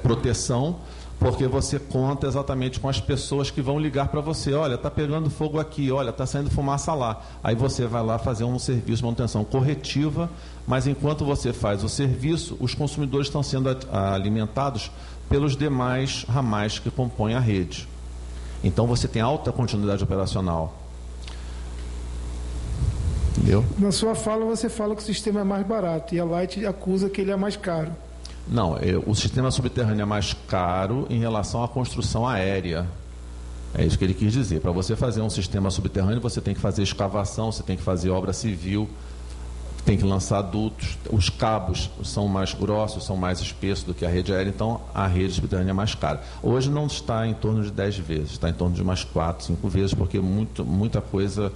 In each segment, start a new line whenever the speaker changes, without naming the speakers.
proteção, porque você conta exatamente com as pessoas que vão ligar para você. Olha, está pegando fogo aqui, olha, está saindo fumaça lá. Aí você vai lá fazer um serviço de manutenção corretiva, mas enquanto você faz o serviço, os consumidores estão sendo alimentados pelos demais ramais que compõem a rede. Então você tem alta continuidade operacional. Entendeu?
Na sua fala, você fala que o sistema é mais barato e a Light acusa que ele é mais caro.
Não, o sistema subterrâneo é mais caro em relação à construção aérea. É isso que ele quis dizer. Para você fazer um sistema subterrâneo, você tem que fazer escavação, você tem que fazer obra civil, tem que lançar dutos. Os cabos são mais grossos, são mais espessos do que a rede aérea, então a rede subterrânea é mais cara. Hoje não está em torno de 10 vezes, está em torno de umas 4, 5 vezes, porque muita coisa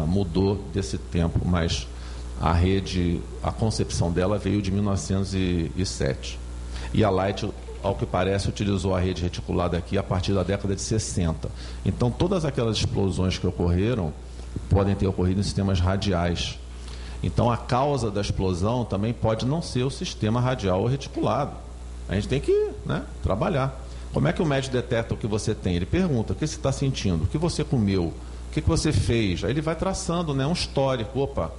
mudou desse tempo, mas a rede, a concepção dela veio de 1907. E a Light, ao que parece, utilizou a rede reticulada aqui a partir da década de 60. Então, todas aquelas explosões que ocorreram podem ter ocorrido em sistemas radiais. Então, a causa da explosão também pode não ser o sistema radial ou reticulado. A gente tem que, trabalhar. Como é que o médico detecta o que você tem? Ele pergunta: o que você está sentindo? O que você comeu? O que você fez? Aí ele vai traçando um histórico. Opa!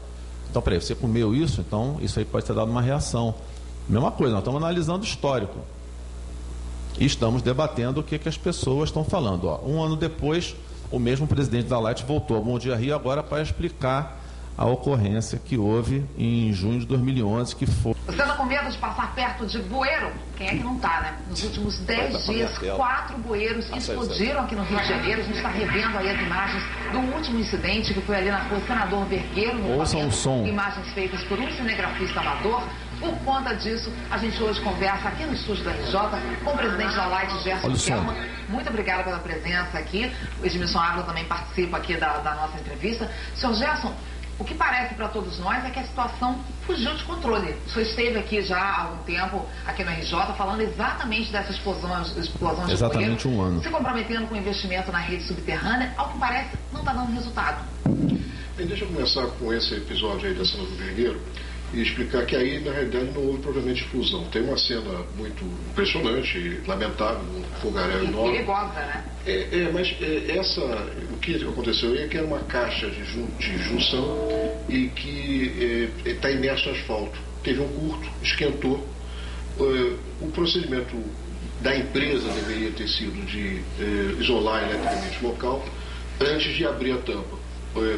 Então, peraí, você comeu isso? Então, isso aí pode ter dado uma reação. Mesma coisa, nós estamos analisando o histórico. E estamos debatendo o que as pessoas estão falando. Um ano depois, o mesmo presidente da Light voltou ao Bom Dia Rio agora para explicar a ocorrência que houve em junho de 2011, que foi...
Você está com medo de passar perto de bueiro? Quem é que não está, né? Nos últimos 10 dias, 4 bueiros explodiram aqui no Rio de Janeiro. A gente está revendo aí as imagens do último incidente, que foi ali na rua Senador Vergueiro, no
Ouçam o som.
Imagens feitas por um cinegrafista amador. Por conta disso, a gente hoje conversa aqui no estúdio da RJ com o presidente da Light, Gerson Kelman. Muito obrigada pela presença aqui. O Edmilson Ávila também participa aqui da nossa entrevista. Senhor Gerson, o que parece para todos nós é que a situação fugiu de controle. O senhor esteve aqui já há algum tempo, aqui no RJ, falando exatamente dessas explosões de
exatamente
bueiro,
um ano.
se comprometendo com investimento na rede subterrânea, ao que parece não está dando resultado.
Bem, deixa eu começar com esse episódio aí da cena do Vergueiro e explicar que aí, na realidade, não houve provavelmente explosão. Tem uma cena muito impressionante e lamentável, um fogaréu enorme.
Perigosa, né?
O que aconteceu aí é que era uma caixa de junção e que está imerso no asfalto. Teve um curto, esquentou. O procedimento da empresa deveria ter sido de isolar eletricamente o local antes de abrir a tampa.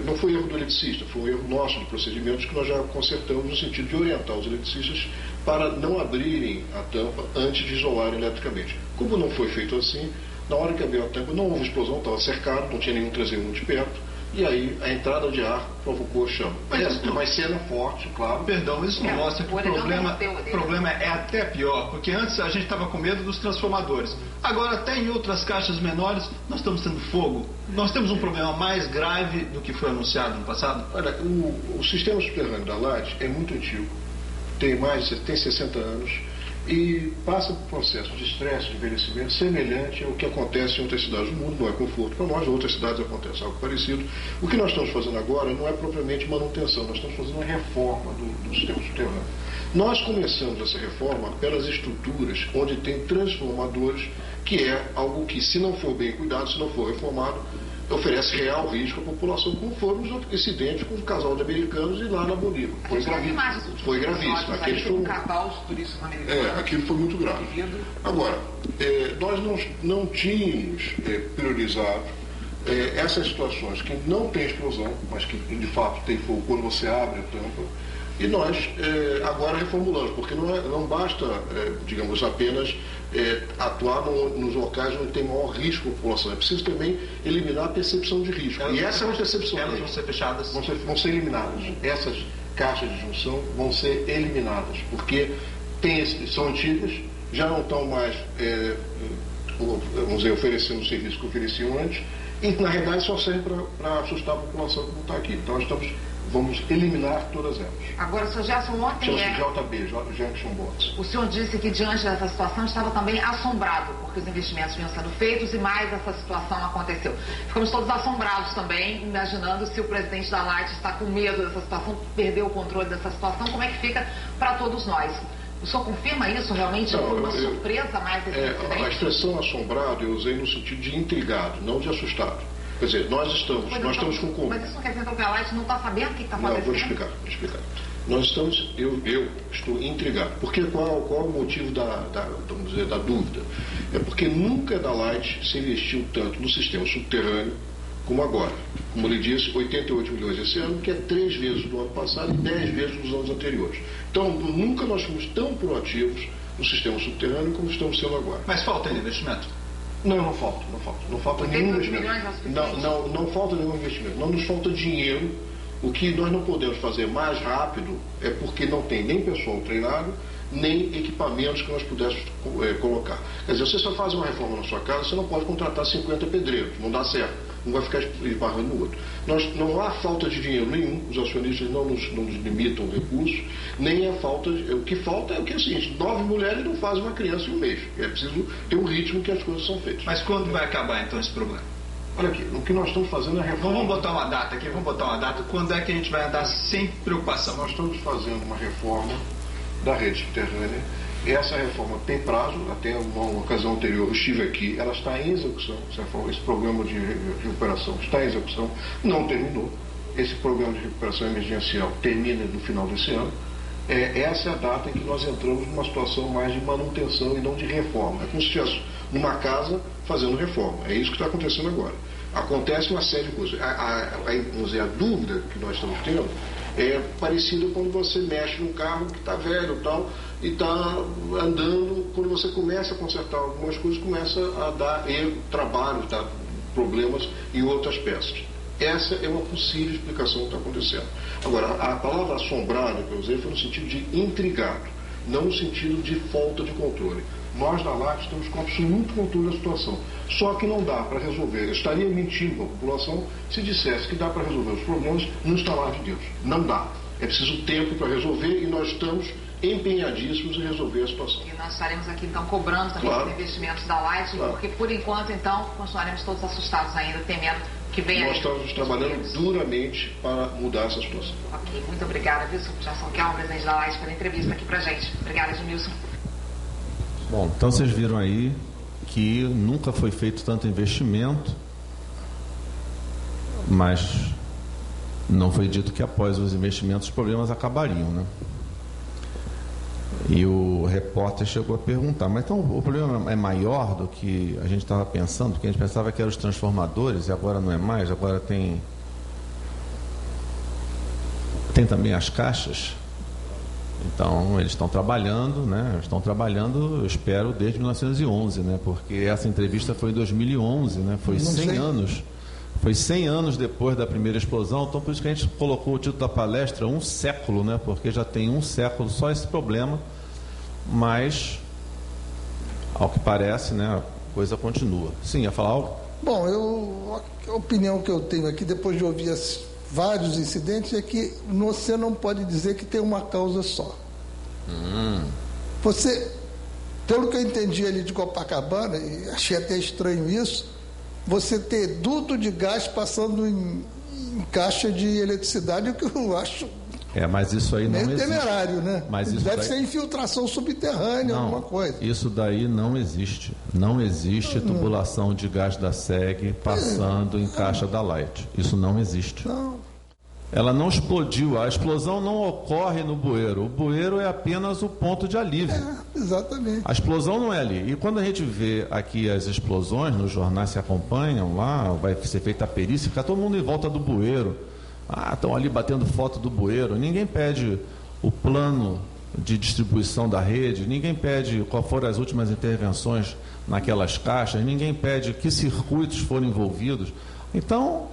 Não foi erro do eletricista, foi um erro nosso de procedimentos que nós já consertamos no sentido de orientar os eletricistas para não abrirem a tampa antes de isolar eletricamente. Como não foi feito assim, na hora que abriu a tampa não houve explosão, estava cercado, não tinha nenhum transeunte perto, e aí a entrada de ar provocou chama. É uma cena forte, claro.
Perdão, isso não mostra que o problema é até pior, porque antes a gente estava com medo dos transformadores. Agora, até em outras caixas menores, nós estamos tendo fogo. Nós temos um problema mais grave do que foi anunciado no passado.
Olha, o sistema subterrâneo da Light é muito antigo, tem 60 anos, e passa por um processo de estresse, de envelhecimento semelhante ao que acontece em outras cidades do mundo. Não é conforto para nós, em outras cidades acontece algo parecido. O que nós estamos fazendo agora não é propriamente manutenção, nós estamos fazendo uma reforma do sistema subterrâneo. Nós começamos essa reforma pelas estruturas onde tem transformadores, que é algo que, se não for bem cuidado, se não for reformado, oferece real risco à população, como foram os outros incidentes com o casal de americanos e lá na Bolívia. Foi gravíssimo. Aquilo foi muito grave. Agora, nós não tínhamos priorizado essas situações que não tem explosão, mas que de fato tem fogo quando você abre a tampa. E nós agora reformulamos, porque não basta, digamos, apenas atuar nos locais onde tem maior risco à população. É preciso também eliminar a percepção de risco. E essa é uma percepção.
Elas vão ser fechadas?
Vão ser eliminadas. Essas caixas de junção vão ser eliminadas, porque são antigas, já não estão mais, vamos dizer, oferecendo o serviço que ofereciam antes, e na realidade só servem para assustar a população que não está aqui. Então vamos eliminar todas elas.
Agora, Sr. Gerson, ontem
JB, Junction Box.
O senhor disse que diante dessa situação estava também assombrado, porque os investimentos vinham sendo feitos e mais essa situação aconteceu. Ficamos todos assombrados também, imaginando se o presidente da Light está com medo dessa situação, perdeu o controle dessa situação, como é que fica para todos nós? O senhor confirma isso realmente? Foi uma surpresa mais esse incidente?
A expressão assombrado eu usei no sentido de intrigado, não de assustado. Quer dizer, nós estamos com...
Mas isso não quer dizer então que a Light não está sabendo o que está acontecendo?
Não, vou explicar. Nós estamos, eu estou intrigado. Porque qual o motivo vamos dizer, da dúvida? É porque nunca da Light se investiu tanto no sistema subterrâneo como agora. Como ele disse, 88 milhões esse ano, que é 3 vezes do ano passado e 10 vezes dos anos anteriores. Então, nunca nós fomos tão proativos no sistema subterrâneo como estamos sendo agora.
Mas falta investimento?
Não falta nenhum investimento. Não falta nenhum investimento. Não nos falta dinheiro. O que nós não podemos fazer mais rápido é porque não tem nem pessoal treinado, nem equipamentos que nós pudéssemos colocar. Quer dizer, você só faz uma reforma na sua casa, você não pode contratar 50 pedreiros, não dá certo, não vai ficar esbarrando no outro. Não há falta de dinheiro nenhum, os acionistas não nos limitam recursos, nem a falta, o que falta é o que é o seguinte, 9 mulheres não fazem uma criança em um mês, é preciso ter um ritmo que as coisas são feitas.
Mas quando vai acabar então esse problema?
Olha aqui, o que nós estamos fazendo é a reforma.
Vamos botar uma data aqui, Quando é que a gente vai andar sem preocupação?
Nós estamos fazendo uma reforma da rede subterrânea. Essa reforma tem prazo, até uma ocasião anterior eu estive aqui, ela está em execução. Esse programa de recuperação está em execução, não terminou. Esse programa de recuperação emergencial termina no final desse ano. Essa é a data em que nós entramos numa situação mais de manutenção e não de reforma. É como se estivesse numa casa fazendo reforma. É isso que está acontecendo agora. Acontece uma série de coisas. A dúvida que nós estamos tendo é parecida quando você mexe num carro que está velho e está andando, quando você começa a consertar algumas coisas, começa a dar erro, trabalho, problemas em outras peças. Essa é uma possível explicação do que está acontecendo. Agora, a palavra assombrado que eu usei foi no sentido de intrigado, não no sentido de falta de controle. Nós, da LAT, estamos com absoluto controle da situação. Só que não dá para resolver. Eu estaria mentindo para a população se dissesse que dá para resolver os problemas no estalar de Deus. Não dá. É preciso tempo para resolver e nós estamos empenhadíssimos em resolver a situação.
E nós estaremos aqui, então, cobrando também os investimentos da Light, porque, por enquanto, então, continuaremos todos assustados ainda, temendo que venha...
Nós estamos trabalhando duramente para mudar essa situação.
Ok, muito obrigada, viu, Gerson Kelman, presidente da Light, pela entrevista aqui pra gente. Obrigada, Edmilson.
Bom, então vocês viram aí que nunca foi feito tanto investimento, mas não foi dito que após os investimentos os problemas acabariam, né? E o repórter chegou a perguntar, mas então o problema é maior do que a gente estava pensando, porque a gente pensava que eram os transformadores e agora não é mais, agora tem também as caixas. Então, eles estão trabalhando, né? Estão trabalhando, eu espero, desde 1911, né? Porque essa entrevista foi em 2011, né? Foi 100 anos. Foi 100 anos depois da primeira explosão, então por isso que a gente colocou o título da palestra um século, né? Porque já tem um século só esse problema, mas, ao que parece, né? A coisa continua. Sim, ia falar algo?
Bom, a opinião que eu tenho aqui, depois de ouvir vários incidentes, é que você não pode dizer que tem uma causa só. Você, pelo que eu entendi ali de Copacabana, e achei até estranho isso, você ter duto de gás passando em caixa de eletricidade, o que eu acho
mas isso aí não existe.
Temerário, né?
Mas isso
deve ser infiltração subterrânea, alguma coisa.
Isso daí não existe. Não existe tubulação de gás da SEG passando em caixa da Light. Isso não existe.
Não.
Ela não explodiu, a explosão não ocorre no bueiro. O bueiro é apenas o ponto de alívio.
Exatamente.
A explosão não é ali. E quando a gente vê aqui as explosões, nos jornais se acompanham lá, vai ser feita a perícia, fica todo mundo em volta do bueiro. Estão ali batendo foto do bueiro. Ninguém pede o plano de distribuição da rede, ninguém pede qual foram as últimas intervenções naquelas caixas, ninguém pede que circuitos foram envolvidos. Então,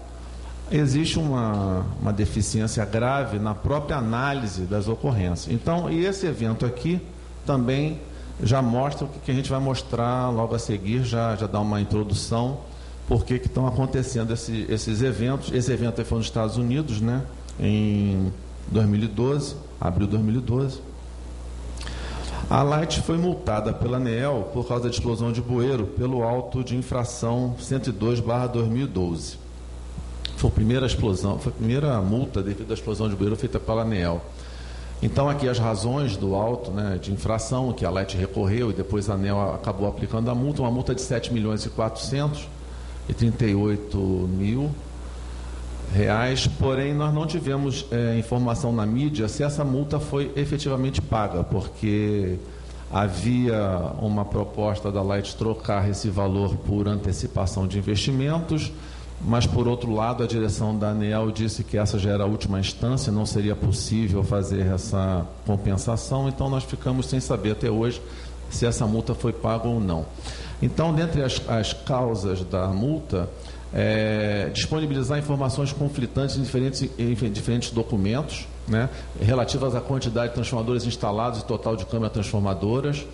existe uma deficiência grave na própria análise das ocorrências. Então, e esse evento aqui também já mostra o que a gente vai mostrar logo a seguir, já dá uma introdução por que estão acontecendo esses eventos. Esse evento foi nos Estados Unidos, né, em 2012, abril de 2012. A Light foi multada pela ANEEL por causa da explosão de bueiro pelo auto de infração 102/2012. Foi a primeira explosão, foi a primeira multa devido à explosão de bueiro feita pela ANEEL. Então, aqui as razões do auto, né, de infração, que a Light recorreu e depois a ANEEL acabou aplicando a multa, uma multa de R$ 7.438.000, porém nós não tivemos informação na mídia se essa multa foi efetivamente paga, porque havia uma proposta da Light trocar esse valor por antecipação de investimentos, mas, por outro lado, a direção da ANEEL disse que essa já era a última instância, não seria possível fazer essa compensação, então nós ficamos sem saber até hoje se essa multa foi paga ou não. Então, dentre as causas da multa, disponibilizar informações conflitantes em diferentes documentos, né, relativas à quantidade de transformadores instalados e total de câmeras transformadoras.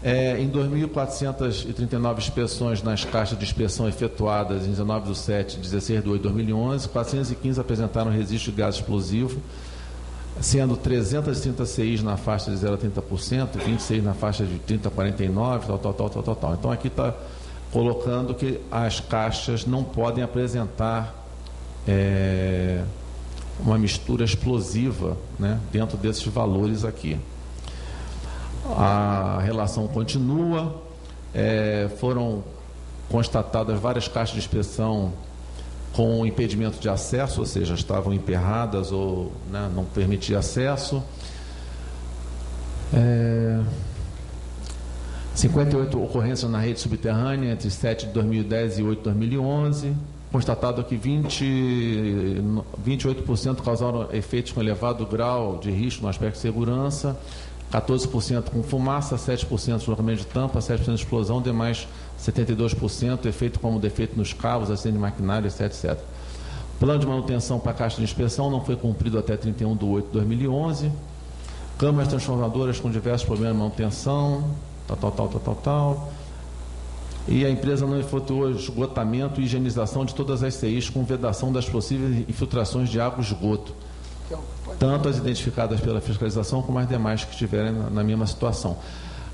Em 2.439 inspeções nas caixas de inspeção efetuadas em 19/7 e 16/8/2011, 415 apresentaram registro de gás explosivo, sendo 330 CIs na faixa de 0 a 30%, 26 na faixa de 30 a 49%, tal. Então, aqui está colocando que as caixas não podem apresentar uma mistura explosiva, né, dentro desses valores aqui. A relação continua, foram constatadas várias caixas de inspeção com impedimento de acesso, ou seja, estavam emperradas ou, né, não permitia acesso. 58 ocorrências na rede subterrânea entre 7 de 2010 e 8 de 2011. Constatado que 28% causaram efeitos com elevado grau de risco no aspecto de segurança, 14% com fumaça, 7% deslocamento de tampa, 7% de explosão, demais 72% efeito como defeito nos cabos, acidente de maquinário, etc. Plano de manutenção para a caixa de inspeção não foi cumprido até 31/8/2011. Câmeras transformadoras com diversos problemas de manutenção, tal. E a empresa não efetuou esgotamento e higienização de todas as CIs com vedação das possíveis infiltrações de água e esgoto, tanto as identificadas pela fiscalização como as demais que estiverem na mesma situação.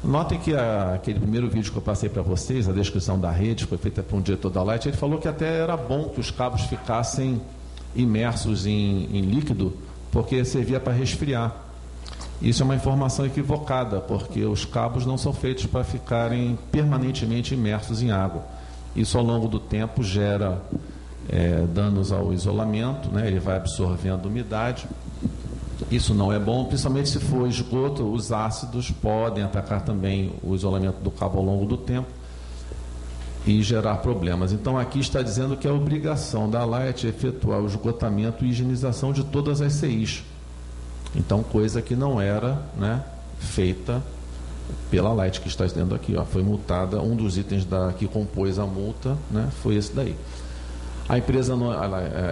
Notem que aquele primeiro vídeo que eu passei para vocês, a descrição da rede, foi feita por um diretor da Light, ele falou que até era bom que os cabos ficassem imersos em líquido, porque servia para resfriar. Isso é uma informação equivocada, porque os cabos não são feitos para ficarem permanentemente imersos em água. Isso, ao longo do tempo, gera danos ao isolamento, né? Ele vai absorvendo umidade. Isso não é bom, principalmente se for esgoto. Os ácidos podem atacar também o isolamento do cabo ao longo do tempo e gerar problemas. Então, aqui está dizendo que é obrigação da Light efetuar o esgotamento e higienização de todas as CIs. Então, coisa que não era, né, feita pela Light, que está dizendo aqui, ó, foi multada. Um dos itens que compôs a multa, né, foi esse daí. A empresa,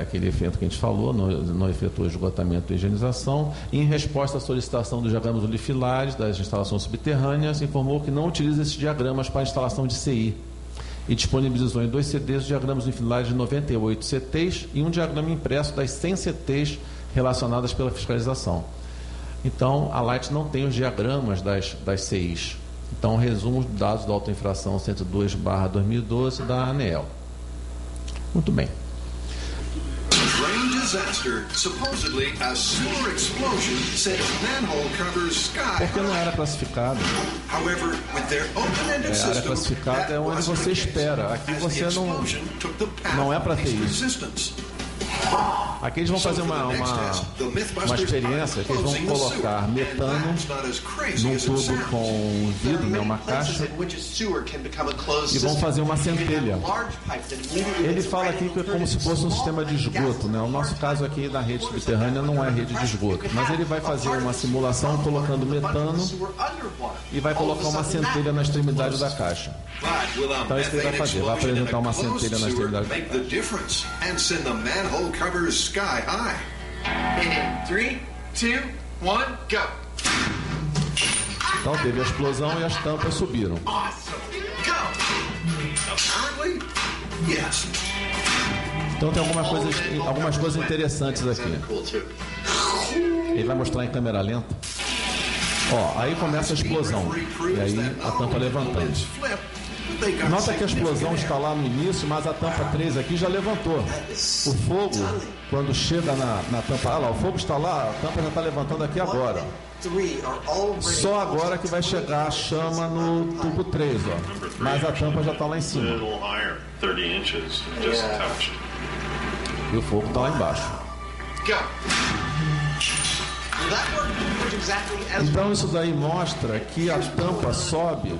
aquele evento que a gente falou, não efetuou esgotamento e higienização. Em resposta à solicitação dos diagramas unifilares das instalações subterrâneas, informou que não utiliza esses diagramas para instalação de CI e disponibilizou em 2 CDs os diagramas unifilares de 98 CTs e um diagrama impresso das 100 CTs relacionadas pela fiscalização. Então, a Light não tem os diagramas das CIs. Então, resumo os dados da autoinfração 102/2012 da ANEEL. Muito bem. Porque não era classificado. A área classificada é onde você espera. Aqui você não é para ter isso. Aqui eles vão fazer uma experiência que eles vão colocar metano num tubo com vidro, né, uma caixa, e vão fazer uma centelha. Ele fala aqui que é como se fosse um sistema de esgoto, né? O nosso caso aqui da rede subterrânea não é rede de esgoto, mas ele vai fazer uma simulação colocando metano e vai colocar uma centelha na extremidade da caixa. Então é isso que ele vai fazer, vai apresentar uma centelha na extremidade da caixa.
Covers sky high. 3, 2, 1, go.
Então teve a explosão e as tampas subiram. Então tem algumas coisas interessantes aqui. Ele vai mostrar em câmera lenta. Ó, aí começa a explosão. E aí a tampa levantando. Nota que a explosão está lá no início, mas a tampa 3 aqui já levantou. O fogo, quando chega na tampa, olha lá, o fogo está lá, a tampa já está levantando aqui agora. Só agora que vai chegar a chama no tubo 3, ó. Mas a tampa já está lá em cima. E o fogo está lá embaixo. Então isso daí mostra que a tampa sobe,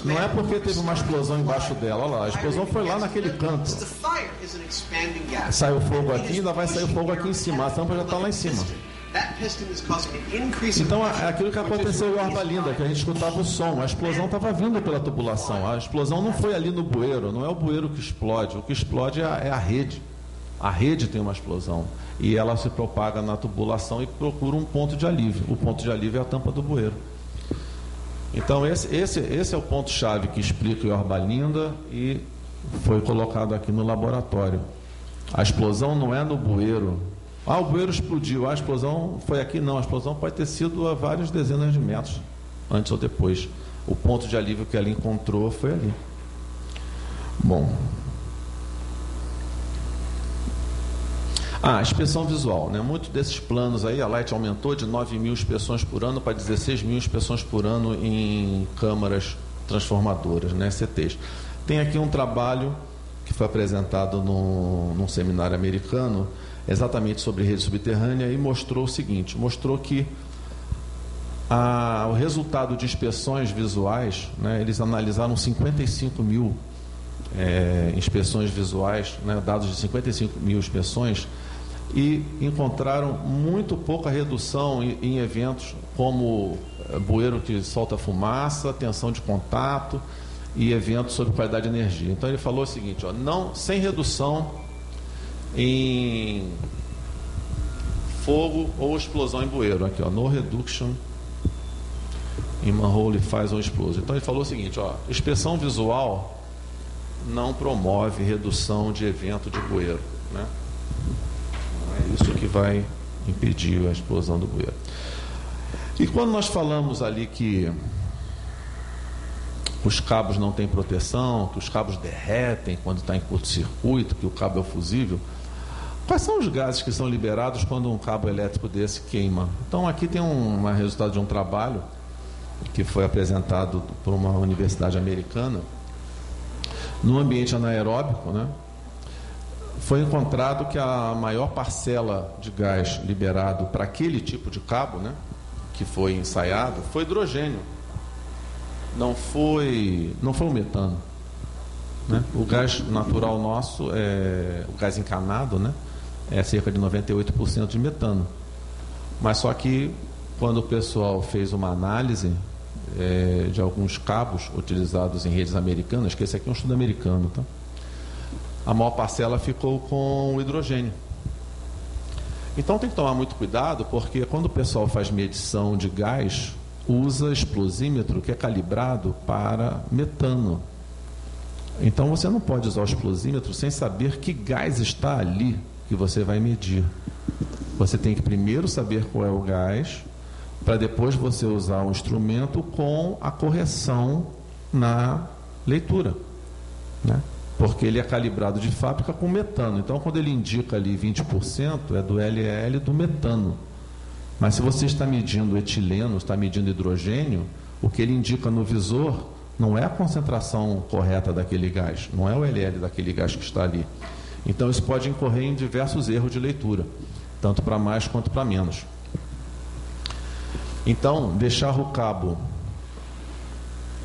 não é porque teve uma explosão embaixo dela, olha lá, a explosão foi lá naquele canto. Sai o fogo aqui e ainda vai sair o fogo aqui em cima, a tampa já está lá em cima. Então é aquilo que aconteceu em Yorba Linda, que a gente escutava o som, a explosão estava vindo pela tubulação, a explosão não foi ali no bueiro, não é o bueiro que explode, o que explode é a rede. A rede tem uma explosão e ela se propaga na tubulação e procura um ponto de alívio. O ponto de alívio é a tampa do bueiro. Então esse é o ponto-chave que explica o Yorba Linda e foi colocado aqui no laboratório. A explosão não é no bueiro. Ah, o bueiro explodiu, a explosão foi aqui. Não, a explosão pode ter sido a várias dezenas de metros, antes ou depois. O ponto de alívio que ela encontrou foi ali. Bom... inspeção visual, né? Muitos desses planos aí, a Light aumentou de 9.000 inspeções por ano para 16.000 inspeções por ano em câmaras transformadoras, né? CTs. Tem aqui um trabalho que foi apresentado num seminário americano, exatamente sobre rede subterrânea, e mostrou o seguinte, mostrou que o resultado de inspeções visuais, né? Eles analisaram 55.000 inspeções visuais, né? Dados de 55.000 inspeções, e encontraram muito pouca redução em eventos como bueiro que solta fumaça, tensão de contato e eventos sobre qualidade de energia. Então ele falou o seguinte, ó, sem redução em fogo ou explosão em bueiro, aqui, ó, no reduction in manhole fires or explosion. Então ele falou o seguinte, ó, inspeção visual não promove redução de evento de bueiro, né? É isso que vai impedir a explosão do bueiro. E quando nós falamos ali que os cabos não têm proteção, que os cabos derretem quando está em curto-circuito, que o cabo é fusível, quais são os gases que são liberados quando um cabo elétrico desse queima? Então aqui tem um resultado de um trabalho que foi apresentado por uma universidade americana. No ambiente anaeróbico, né, foi encontrado que a maior parcela de gás liberado para aquele tipo de cabo, né, que foi ensaiado, foi hidrogênio. Não foi o metano, né? O gás natural nosso, o gás encanado, né, é cerca de 98% de metano. Mas só que quando o pessoal fez uma análise de alguns cabos utilizados em redes americanas, que esse aqui é um estudo americano, tá? A maior parcela ficou com o hidrogênio. Então tem que tomar muito cuidado, porque quando o pessoal faz medição de gás, usa explosímetro que é calibrado para metano. Então você não pode usar o explosímetro sem saber que gás está ali que você vai medir. Você tem que primeiro saber qual é o gás, para depois você usar o instrumento com a correção na leitura, né? Porque ele é calibrado de fábrica com metano. Então, quando ele indica ali 20%, é do LL do metano. Mas se você está medindo etileno, está medindo hidrogênio, o que ele indica no visor não é a concentração correta daquele gás, não é o LL daquele gás que está ali. Então, isso pode incorrer em diversos erros de leitura, tanto para mais quanto para menos. Então, deixar o cabo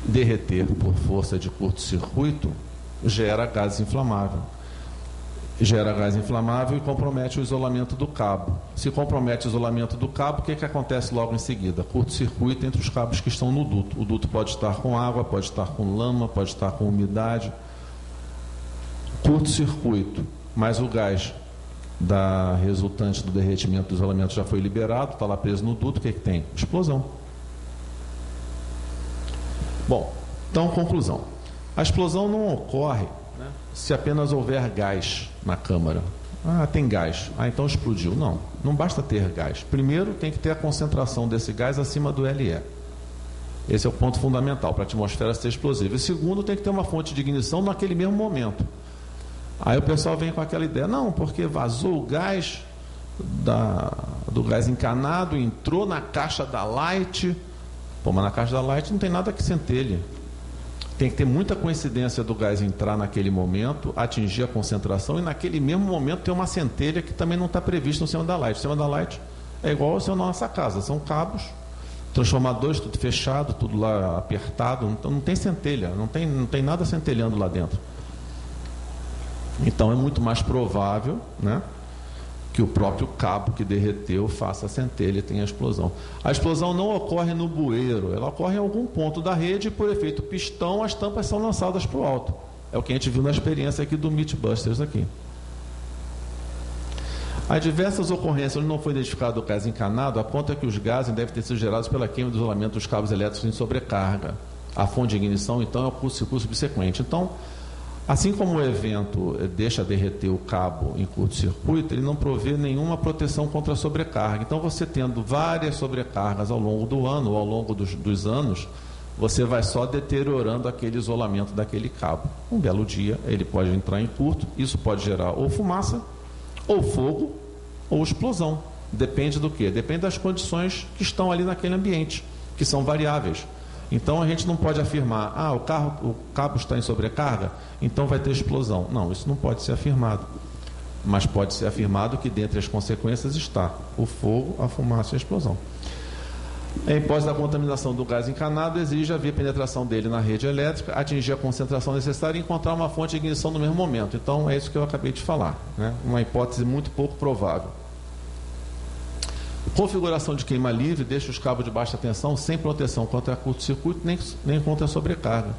derreter por força de curto-circuito gera gás inflamável. Gera gás inflamável e compromete o isolamento do cabo. Se compromete o isolamento do cabo, o que acontece logo em seguida? Curto-circuito entre os cabos que estão no duto. O duto pode estar com água, pode estar com lama, pode estar com umidade. Curto-circuito, mas o gás da resultante do derretimento do isolamento já foi liberado, está lá preso no duto, o que tem? Explosão. Bom, então, conclusão. A explosão não ocorre, né, se apenas houver gás na câmara. Tem gás. Então explodiu. Não basta ter gás. Primeiro tem que ter a concentração desse gás acima do LE. Esse é o ponto fundamental para a atmosfera ser explosiva. E segundo, tem que ter uma fonte de ignição naquele mesmo momento. Aí o pessoal vem com aquela ideia, não, porque vazou o gás do gás encanado, entrou na caixa da Light. Pô, mas na caixa da Light não tem nada que centelhe. Tem que ter muita coincidência do gás entrar naquele momento, atingir a concentração, e naquele mesmo momento ter uma centelha que também não está prevista no sistema da Light. O sistema da Light é igual ao sistema da nossa casa, são cabos, transformadores, tudo fechado, tudo lá apertado, então não tem centelha, não tem nada centelhando lá dentro. Então é muito mais provável, né, que o próprio cabo que derreteu faça a centelha e tenha a explosão. A explosão não ocorre no bueiro, ela ocorre em algum ponto da rede e, por efeito pistão, as tampas são lançadas para o alto. É o que a gente viu na experiência aqui do Mythbusters aqui. As diversas ocorrências onde não foi identificado o gás encanado apontam que os gases devem ter sido gerados pela queima do isolamento dos cabos elétricos em sobrecarga. A fonte de ignição, então, é o curto-circuito subsequente. Então, assim como o evento deixa derreter o cabo em curto-circuito, ele não provê nenhuma proteção contra a sobrecarga. Então, você tendo várias sobrecargas ao longo do ano ou ao longo dos anos, você vai só deteriorando aquele isolamento daquele cabo. Um belo dia, ele pode entrar em curto, isso pode gerar ou fumaça, ou fogo, ou explosão. Depende do quê? Depende das condições que estão ali naquele ambiente, que são variáveis. Então, a gente não pode afirmar, o cabo está em sobrecarga, então vai ter explosão. Não, isso não pode ser afirmado. Mas pode ser afirmado que dentre as consequências está o fogo, a fumaça e a explosão. A hipótese da contaminação do gás encanado exige haver penetração dele na rede elétrica, atingir a concentração necessária e encontrar uma fonte de ignição no mesmo momento. Então, é isso que eu acabei de falar, né? Uma hipótese muito pouco provável. Configuração de queima livre deixa os cabos de baixa tensão sem proteção contra curto-circuito nem contra a sobrecarga.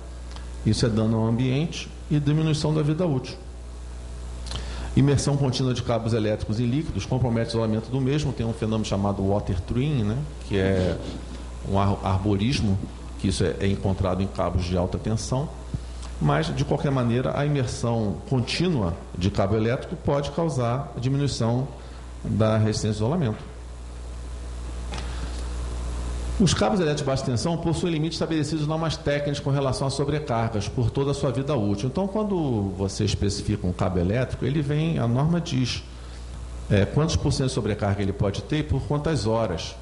Isso é dano ao ambiente e diminuição da vida útil. Imersão contínua de cabos elétricos em líquidos compromete o isolamento do mesmo. Tem um fenômeno chamado water truing, né, que é um arborismo, que isso é encontrado em cabos de alta tensão. Mas, de qualquer maneira, a imersão contínua de cabo elétrico pode causar diminuição da resistência de isolamento. Os cabos elétricos de baixa tensão possuem limites estabelecidos em normas técnicas com relação a sobrecargas por toda a sua vida útil. Então, quando você especifica um cabo elétrico, a norma diz quantos por cento de sobrecarga ele pode ter e por quantas horas.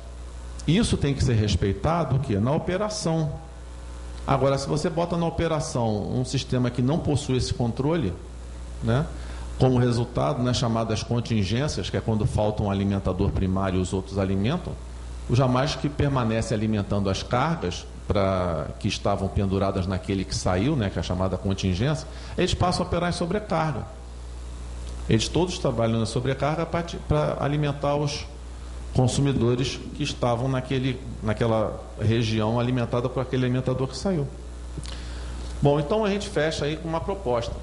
Isso tem que ser respeitado o quê? Na operação. Agora, se você bota na operação um sistema que não possui esse controle, né, como resultado, nas chamadas contingências, que é quando falta um alimentador primário e os outros alimentam, os jamais que permanece alimentando as cargas que estavam penduradas naquele que saiu, né, que é a chamada contingência, eles passam a operar em sobrecarga. Eles todos trabalham na sobrecarga para alimentar os consumidores que estavam naquela região alimentada por aquele alimentador que saiu. Bom, então a gente fecha aí com uma proposta.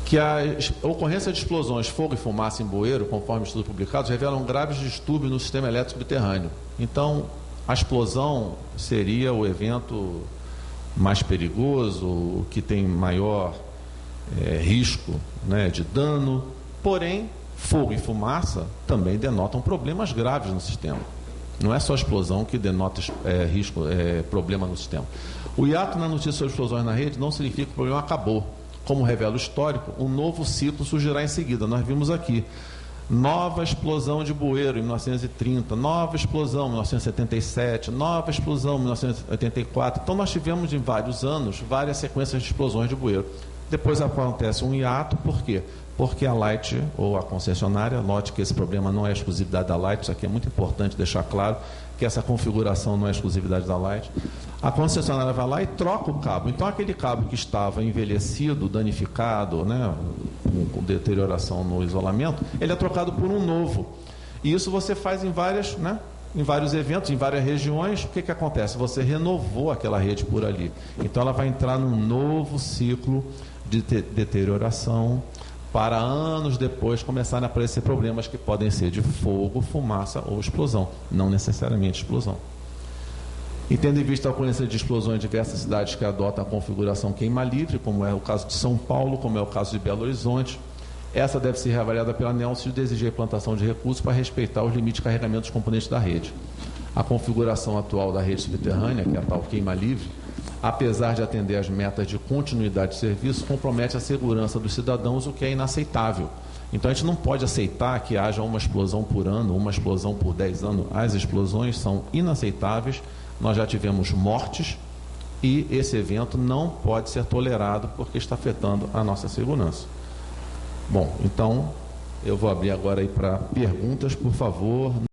Que a ocorrência de explosões, fogo e fumaça em bueiro, conforme estudos publicados, revelam graves distúrbios no sistema elétrico subterrâneo. Então, a explosão seria o evento mais perigoso, o que tem maior risco, né, de dano. Porém, fogo e fumaça também denotam problemas graves no sistema. Não é só a explosão que denota problema no sistema. O hiato na notícia sobre explosões na rede não significa que o problema acabou. Como revela o histórico, um novo ciclo surgirá em seguida. Nós vimos aqui, nova explosão de bueiro em 1930, nova explosão em 1977, nova explosão em 1984. Então nós tivemos em vários anos, várias sequências de explosões de bueiro. Depois acontece um hiato, por quê? Porque a Light, ou a concessionária, note que esse problema não é exclusividade da Light, isso aqui é muito importante deixar claro, que essa configuração não é exclusividade da Light. A concessionária vai lá e troca o cabo. Então, aquele cabo que estava envelhecido, danificado, né, com deterioração no isolamento, ele é trocado por um novo. E isso você faz em vários eventos, em várias regiões. O que acontece? Você renovou aquela rede por ali. Então, ela vai entrar num novo ciclo de deterioração, para anos depois começarem a aparecer problemas que podem ser de fogo, fumaça ou explosão, não necessariamente explosão. E tendo em vista a ocorrência de explosões em diversas cidades que adotam a configuração queima livre, como é o caso de São Paulo, como é o caso de Belo Horizonte, essa deve ser reavaliada pela ANEEL se exigir a implantação de recursos para respeitar os limites de carregamento dos componentes da rede. A configuração atual da rede subterrânea, que é a tal queima livre, apesar de atender às metas de continuidade de serviço, compromete a segurança dos cidadãos, o que é inaceitável. Então a gente não pode aceitar que haja uma explosão por ano, uma explosão por 10 anos. As explosões são inaceitáveis, nós já tivemos mortes e esse evento não pode ser tolerado porque está afetando a nossa segurança. Bom, então eu vou abrir agora aí para perguntas, por favor.